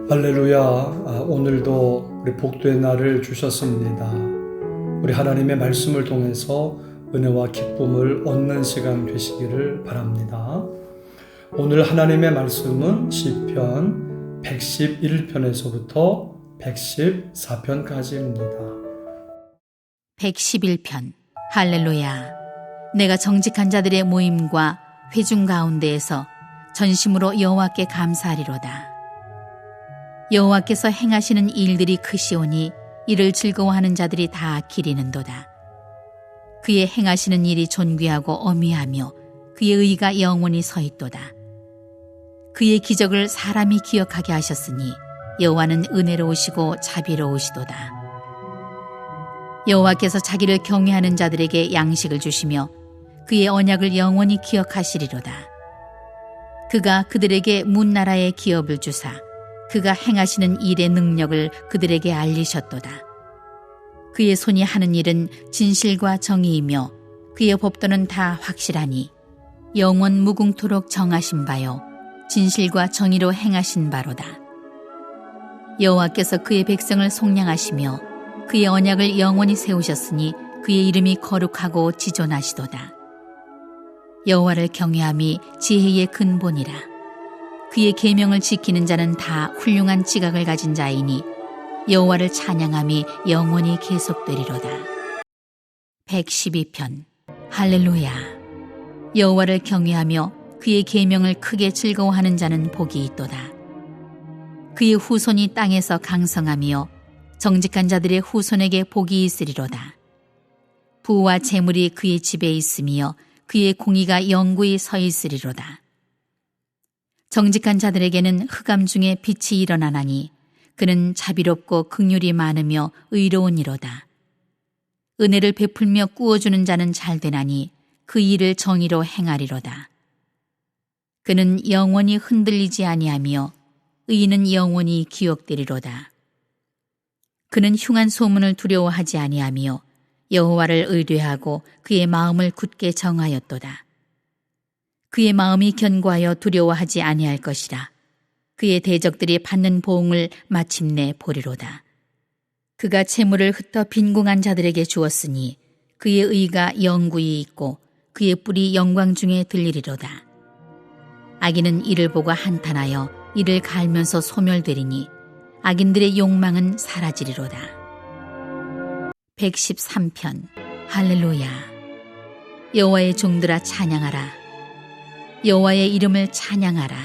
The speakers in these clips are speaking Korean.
할렐루야. 오늘도 우리 복도의 날을 주셨습니다. 우리 하나님의 말씀을 통해서 은혜와 기쁨을 얻는 시간 되시기를 바랍니다. 오늘 하나님의 말씀은 시편 111편에서부터 114편까지입니다. 111편. 할렐루야. 내가 정직한 자들의 모임과 회중 가운데에서 전심으로 여호와께 감사하리로다. 여호와께서 행하시는 일들이 크시오니 이를 즐거워하는 자들이 다 기리는도다. 그의 행하시는 일이 존귀하고 어미하며 그의 의가 영원히 서 있도다. 그의 기적을 사람이 기억하게 하셨으니 여호와는 은혜로우시고 자비로우시도다. 여호와께서 자기를 경외하는 자들에게 양식을 주시며 그의 언약을 영원히 기억하시리로다. 그가 그들에게 문나라의 기업을 주사 그가 행하시는 일의 능력을 그들에게 알리셨도다. 그의 손이 하는 일은 진실과 정의이며 그의 법도는 다 확실하니 영원 무궁토록 정하신 바요 진실과 정의로 행하신 바로다. 여호와께서 그의 백성을 속량하시며 그의 언약을 영원히 세우셨으니 그의 이름이 거룩하고 지존하시도다. 여호와를 경외함이 지혜의 근본이라. 그의 계명을 지키는 자는 다 훌륭한 지각을 가진 자이니 여호와를 찬양함이 영원히 계속되리로다. 112편. 할렐루야. 여호와를 경외하며 그의 계명을 크게 즐거워하는 자는 복이 있도다. 그의 후손이 땅에서 강성하며 정직한 자들의 후손에게 복이 있으리로다. 부와 재물이 그의 집에 있으며 그의 공의가 영구히 서 있으리로다. 정직한 자들에게는 흑암 중에 빛이 일어나나니 그는 자비롭고 긍휼이 많으며 의로운 이로다. 은혜를 베풀며 꾸어주는 자는 잘되나니 그 일을 정의로 행하리로다. 그는 영원히 흔들리지 아니하며 의인은 영원히 기억되리로다. 그는 흉한 소문을 두려워하지 아니하며 여호와를 의뢰하고 그의 마음을 굳게 정하였도다. 그의 마음이 견고하여 두려워하지 아니할 것이라. 그의 대적들이 받는 보응을 마침내 보리로다. 그가 재물을 흩어 빈궁한 자들에게 주었으니 그의 의가 영구히 있고 그의 뿔이 영광 중에 들리리로다. 악인은 이를 보고 한탄하여 이를 갈면서 소멸되리니 악인들의 욕망은 사라지리로다. 113편. 할렐루야. 여호와의 종들아 찬양하라. 여호와의 이름을 찬양하라.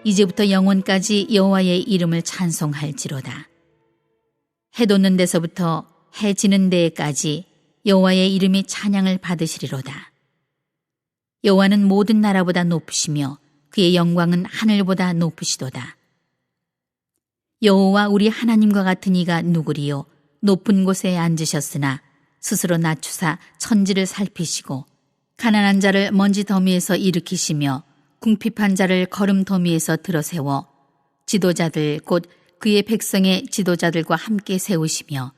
이제부터 영원까지 여호와의 이름을 찬송할지로다. 해 돋는 데서부터 해 지는 데까지 여호와의 이름이 찬양을 받으시리로다. 여호와는 모든 나라보다 높으시며 그의 영광은 하늘보다 높으시도다. 여호와 우리 하나님과 같은 이가 누구리요? 높은 곳에 앉으셨으나 스스로 낮추사 천지를 살피시고 가난한 자를 먼지 더미에서 일으키시며 궁핍한 자를 거름 더미에서 들어세워 지도자들 곧 그의 백성의 지도자들과 함께 세우시며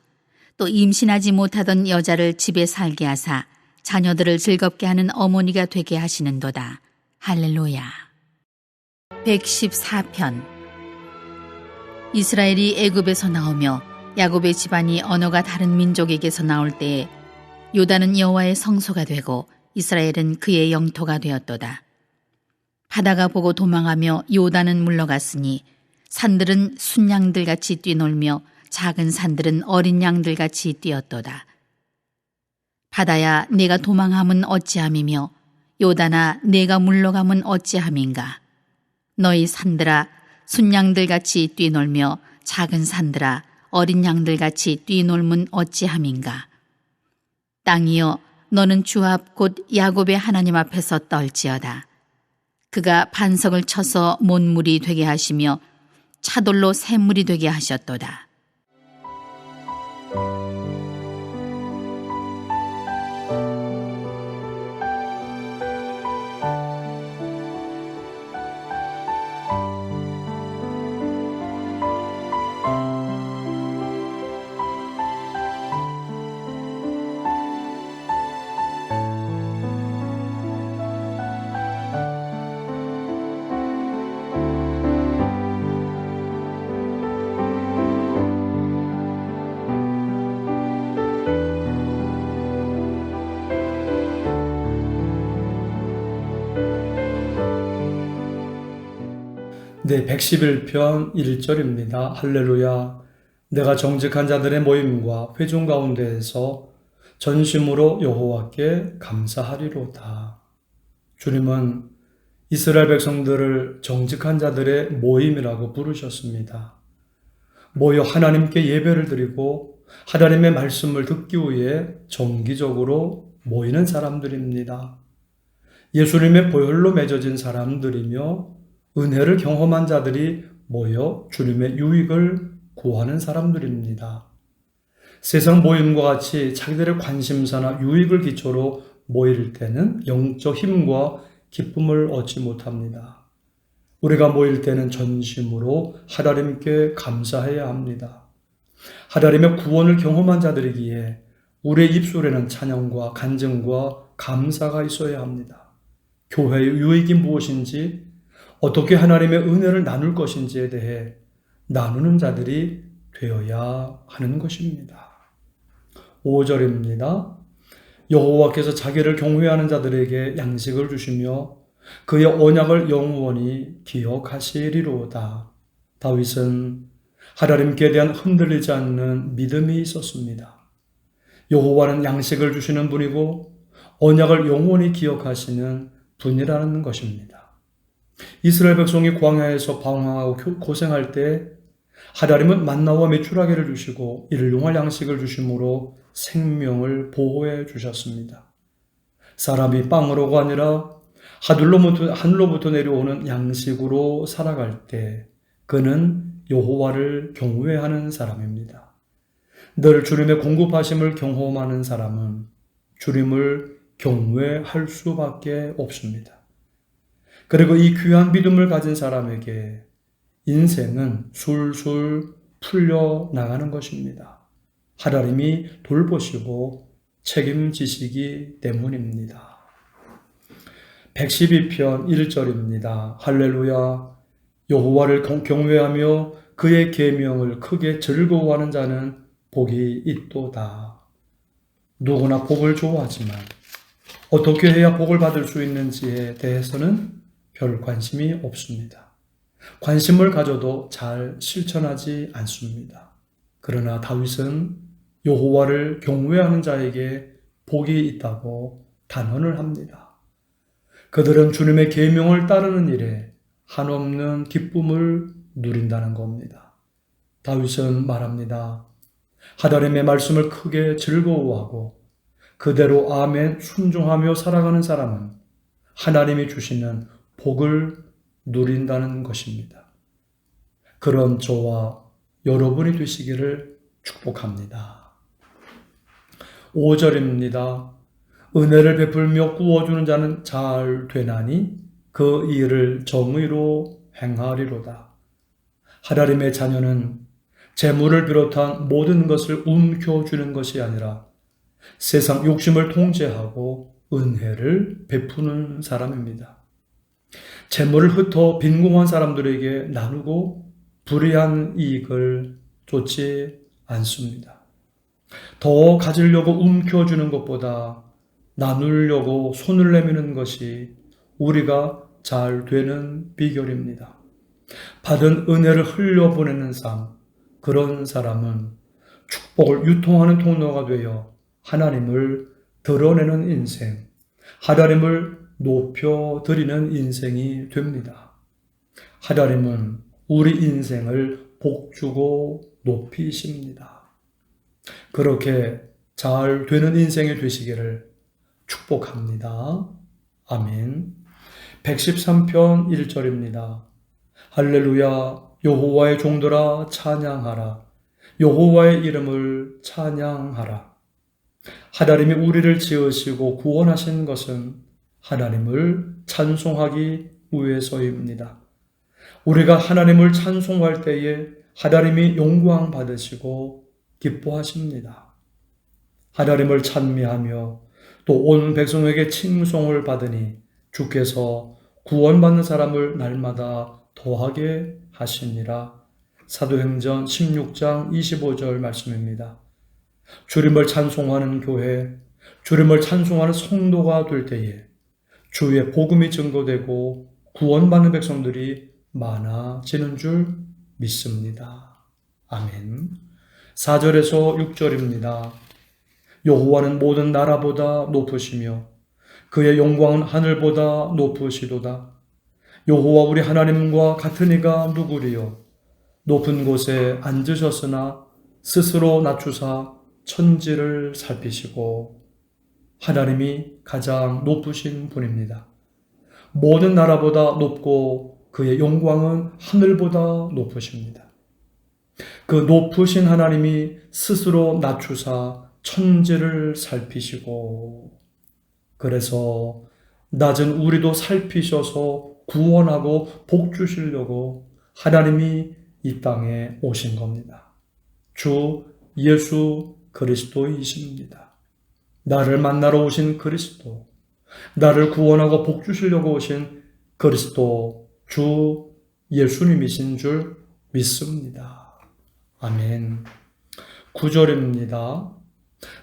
또 임신하지 못하던 여자를 집에 살게 하사 자녀들을 즐겁게 하는 어머니가 되게 하시는도다. 할렐루야. 114편. 이스라엘이 애굽에서 나오며 야곱의 집안이 언어가 다른 민족에게서 나올 때에 요단은 여호와의 성소가 되고 이스라엘은 그의 영토가 되었도다. 바다가 보고 도망하며 요단은 물러갔으니 산들은 순양들같이 뛰놀며 작은 산들은 어린 양들같이 뛰었도다. 바다야 내가 도망함은 어찌함이며 요단아 내가 물러감은 어찌함인가. 너희 산들아 순양들같이 뛰놀며 작은 산들아 어린 양들같이 뛰놀면 어찌함인가. 땅이여 너는 주 앞 곧 야곱의 하나님 앞에서 떨지어다. 그가 반석을 쳐서 못물이 되게 하시며 차돌로 샘물이 되게 하셨도다. 네, 111편 1절입니다. 할렐루야. 내가 정직한 자들의 모임과 회중 가운데에서 전심으로 여호와께 감사하리로다. 주님은 이스라엘 백성들을 정직한 자들의 모임이라고 부르셨습니다. 모여 하나님께 예배를 드리고 하나님의 말씀을 듣기 위해 정기적으로 모이는 사람들입니다. 예수님의 보혈로 맺어진 사람들이며 은혜를 경험한 자들이 모여 주님의 유익을 구하는 사람들입니다. 세상 모임과 같이 자기들의 관심사나 유익을 기초로 모일 때는 영적 힘과 기쁨을 얻지 못합니다. 우리가 모일 때는 전심으로 하나님께 감사해야 합니다. 하나님의 구원을 경험한 자들이기에 우리의 입술에는 찬양과 간증과 감사가 있어야 합니다. 교회의 유익이 무엇인지, 어떻게 하나님의 은혜를 나눌 것인지에 대해 나누는 자들이 되어야 하는 것입니다. 5절입니다. 여호와께서 자기를 경외하는 자들에게 양식을 주시며 그의 언약을 영원히 기억하시리로다. 다윗은 하나님께 대한 흔들리지 않는 믿음이 있었습니다. 여호와는 양식을 주시는 분이고 언약을 영원히 기억하시는 분이라는 것입니다. 이스라엘 백성이 광야에서 방황하고 고생할 때 하나님은 만나와 메추라기를 주시고 이를 용할 양식을 주심으로 생명을 보호해 주셨습니다. 사람이 빵으로가 아니라 하늘로부터 내려오는 양식으로 살아갈 때 그는 여호와를 경외하는 사람입니다. 늘 주님의 공급하심을 경험하는 사람은 주님을 경외할 수밖에 없습니다. 그리고 이 귀한 믿음을 가진 사람에게 인생은 술술 풀려 나가는 것입니다. 하나님이 돌보시고 책임지시기 때문입니다. 112편 1절입니다. 할렐루야. 여호와를 경외하며 그의 계명을 크게 즐거워하는 자는 복이 있도다. 누구나 복을 좋아하지만 어떻게 해야 복을 받을 수 있는지에 대해서는 별 관심이 없습니다. 관심을 가져도 잘 실천하지 않습니다. 그러나 다윗은 여호와를 경외하는 자에게 복이 있다고 단언을 합니다. 그들은 주님의 계명을 따르는 일에 한없는 기쁨을 누린다는 겁니다. 다윗은 말합니다. 하나님의 말씀을 크게 즐거워하고 그대로 아멘 순종하며 살아가는 사람은 하나님이 주시는 복을 누린다는 것입니다. 그런 저와 여러분이 되시기를 축복합니다. 5절입니다. 은혜를 베풀며 구워주는 자는 잘 되나니 그 일을 정의로 행하리로다. 하나님의 자녀는 재물을 비롯한 모든 것을 움켜주는 것이 아니라 세상 욕심을 통제하고 은혜를 베푸는 사람입니다. 재물을 흩어 빈궁한 사람들에게 나누고 불이한 이익을 쫓지 않습니다. 더 가지려고 움켜주는 것보다 나누려고 손을 내미는 것이 우리가 잘 되는 비결입니다. 받은 은혜를 흘려보내는 삶, 그런 사람은 축복을 유통하는 통로가 되어 하나님을 드러내는 인생, 하나님을 높여드리는 인생이 됩니다. 하나님은 우리 인생을 복주고 높이십니다. 그렇게 잘 되는 인생이 되시기를 축복합니다. 아멘. 113편 1절입니다. 할렐루야. 여호와의 종들아 찬양하라. 여호와의 이름을 찬양하라. 하나님이 우리를 지으시고 구원하신 것은 하나님을 찬송하기 위해서입니다. 우리가 하나님을 찬송할 때에 하나님이 영광 받으시고 기뻐하십니다. 하나님을 찬미하며 또 온 백성에게 칭송을 받으니 주께서 구원받는 사람을 날마다 더하게 하시니라. 사도행전 16장 25절 말씀입니다. 주님을 찬송하는 교회, 주님을 찬송하는 성도가 될 때에 주의 복음이 증거되고 구원받는 백성들이 많아지는 줄 믿습니다. 아멘. 4절에서 6절입니다. 여호와는 모든 나라보다 높으시며 그의 영광은 하늘보다 높으시도다. 여호와 우리 하나님과 같은 이가 누구리요? 높은 곳에 앉으셨으나 스스로 낮추사 천지를 살피시고. 하나님이 가장 높으신 분입니다. 모든 나라보다 높고 그의 영광은 하늘보다 높으십니다. 그 높으신 하나님이 스스로 낮추사 천지를 살피시고, 그래서 낮은 우리도 살피셔서 구원하고 복 주시려고 하나님이 이 땅에 오신 겁니다. 주 예수 그리스도이십니다. 나를 만나러 오신 그리스도, 나를 구원하고 복 주시려고 오신 그리스도, 주 예수님이신 줄 믿습니다. 아멘. 9절입니다.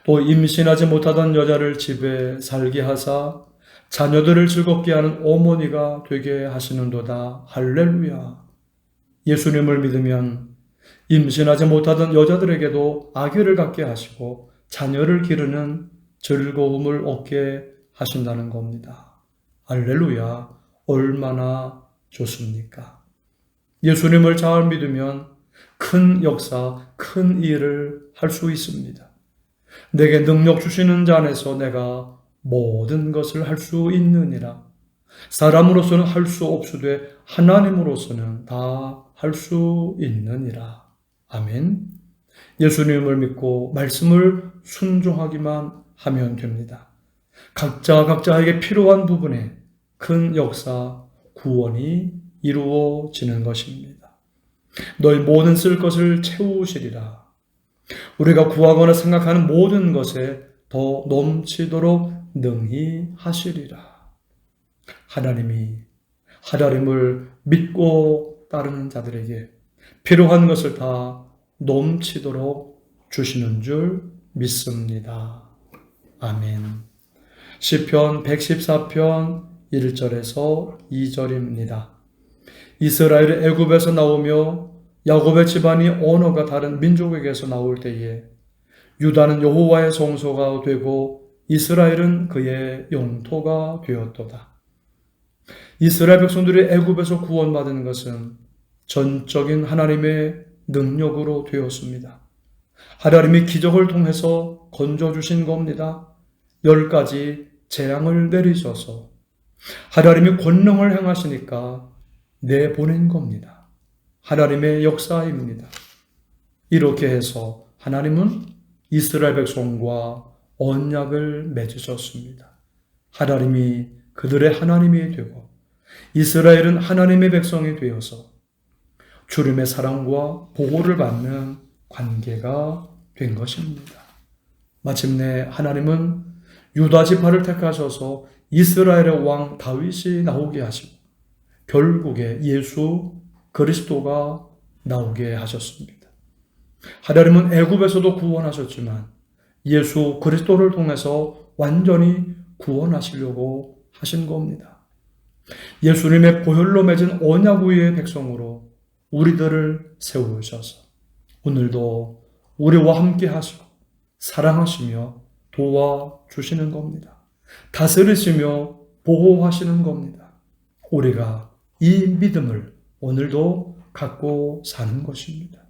또 임신하지 못하던 여자를 집에 살게 하사 자녀들을 즐겁게 하는 어머니가 되게 하시는도다. 할렐루야. 예수님을 믿으면 임신하지 못하던 여자들에게도 아기를 갖게 하시고 자녀를 기르는 즐거움을 얻게 하신다는 겁니다. 할렐루야. 얼마나 좋습니까? 예수님을 잘 믿으면 큰 역사, 큰 일을 할 수 있습니다. 내게 능력 주시는 자 안에서 내가 모든 것을 할 수 있느니라. 사람으로서는 할 수 없으되 하나님으로서는 다 할 수 있느니라. 아멘. 예수님을 믿고 말씀을 순종하기만 하면 됩니다. 각자에게 필요한 부분에 큰 역사, 구원이 이루어지는 것입니다. 너희 모든 쓸 것을 채우시리라. 우리가 구하거나 생각하는 모든 것에 더 넘치도록 능히 하시리라. 하나님을 믿고 따르는 자들에게 필요한 것을 다 넘치도록 주시는 줄 믿습니다. 아멘. 시편 114편 1절에서 2절입니다. 이스라엘이 애굽에서 나오며 야곱의 집안이 언어가 다른 민족에게서 나올 때에 유다는 여호와의 성소가 되고 이스라엘은 그의 영토가 되었도다. 이스라엘 백성들이 애굽에서 구원받은 것은 전적인 하나님의 능력으로 되었습니다. 하나님이 기적을 통해서 건져주신 겁니다. 10가지 재앙을 내리셔서 하나님이 권능을 행하시니까 내보낸 겁니다. 하나님의 역사입니다. 이렇게 해서 하나님은 이스라엘 백성과 언약을 맺으셨습니다. 하나님이 그들의 하나님이 되고 이스라엘은 하나님의 백성이 되어서 주님의 사랑과 보호를 받는 관계가 된 것입니다. 마침내 하나님은 유다 지파를 택하셔서 이스라엘의 왕 다윗이 나오게 하시고 결국에 예수 그리스도가 나오게 하셨습니다. 하나님은 애굽에서도 구원하셨지만 예수 그리스도를 통해서 완전히 구원하시려고 하신 겁니다. 예수님의 보혈로 맺은 언약 위의 백성으로 우리들을 세우셔서 오늘도 우리와 함께 하시고 사랑하시며 도와주시는 겁니다. 다스리시며 보호하시는 겁니다. 우리가 이 믿음을 오늘도 갖고 사는 것입니다.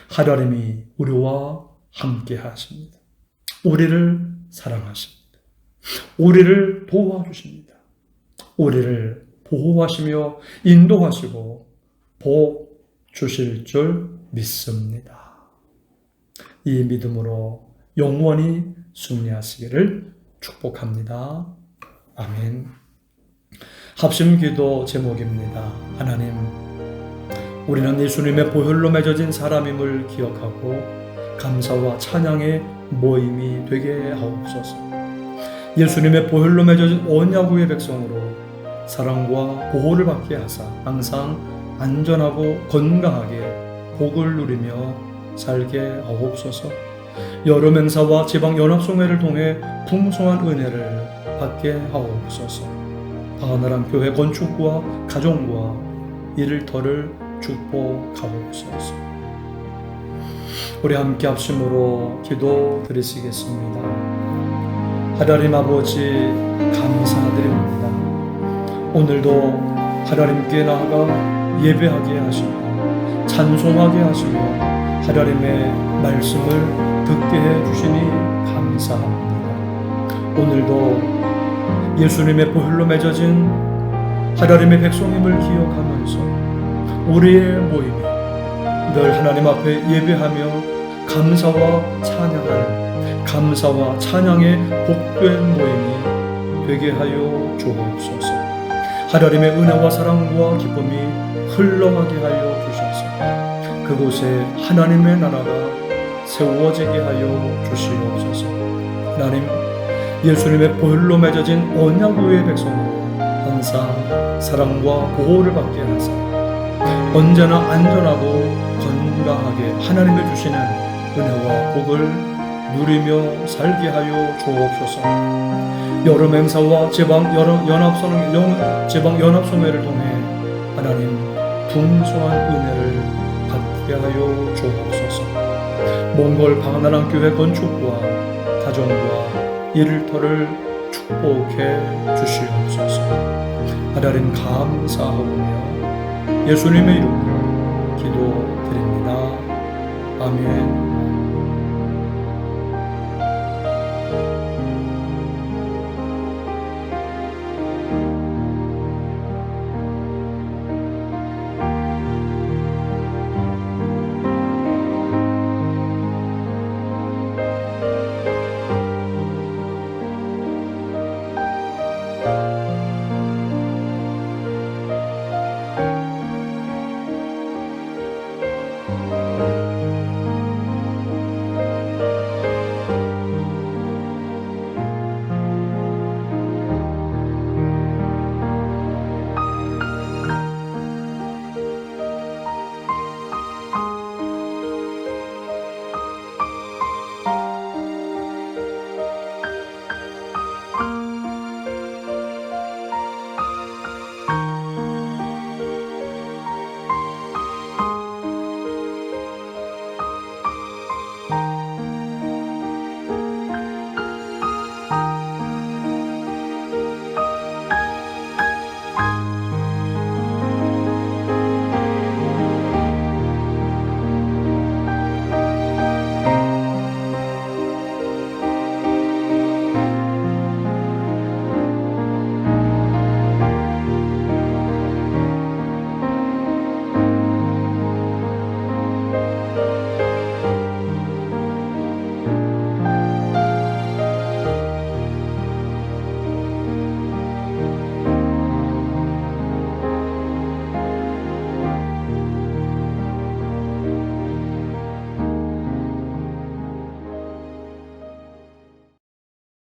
하나님이 우리와 함께 하십니다. 우리를 사랑하십니다. 우리를 도와주십니다. 우리를 보호하시며 인도하시고 복 주실 줄 믿습니다. 이 믿음으로 영원히 승리하시기를 축복합니다. 아멘. 합심기도 제목입니다. 하나님, 우리는 예수님의 보혈로 맺어진 사람임을 기억하고 감사와 찬양의 모임이 되게 하옵소서. 예수님의 보혈로 맺어진 언약 위의 백성으로 사랑과 보호를 받게 하사 항상 안전하고 건강하게 복을 누리며 살게 하옵소서. 여름 행사와 지방 연합송회를 통해 풍성한 은혜를 받게 하옵소서. 바하나란 교회 건축과 가정과 일터를 축복하옵소서. 우리 함께 합심으로 기도 드리시겠습니다. 하나님 아버지 감사드립니다. 오늘도 하나님께 나아가 예배하게 하시며 찬송하게 하시며 하나님의 말씀을 듣게 해주시니 감사합니다. 오늘도 예수님의 보혈로 맺어진 하나님의 백성임을 기억하면서 우리의 모임이 늘 하나님 앞에 예배하며 감사와 찬양하는 감사와 찬양의 복된 모임이 되게 하여 주옵소서. 하나님의 은혜와 사랑과 기쁨이 흘러가게 하여 주셔서 그곳에 하나님의 나라가 세워지게 하여 주시옵소서. 하나님, 예수님의 보혈로 맺어진 언약의 백성으로 항상 사랑과 보호를 받게 하사 언제나 안전하고 건강하게 하나님의 주시는 은혜와 복을 누리며 살게 하여 주옵소서. 여름 행사와 지방 연합성회를 통해 하나님 풍성한 은혜를 받게 하여 주옵소서. 몽골 방나라 교회 건축과 가정과 일터를 축복해 주시옵소서. 하나님 감사하오며 예수님의 이름으로 기도드립니다. 아멘.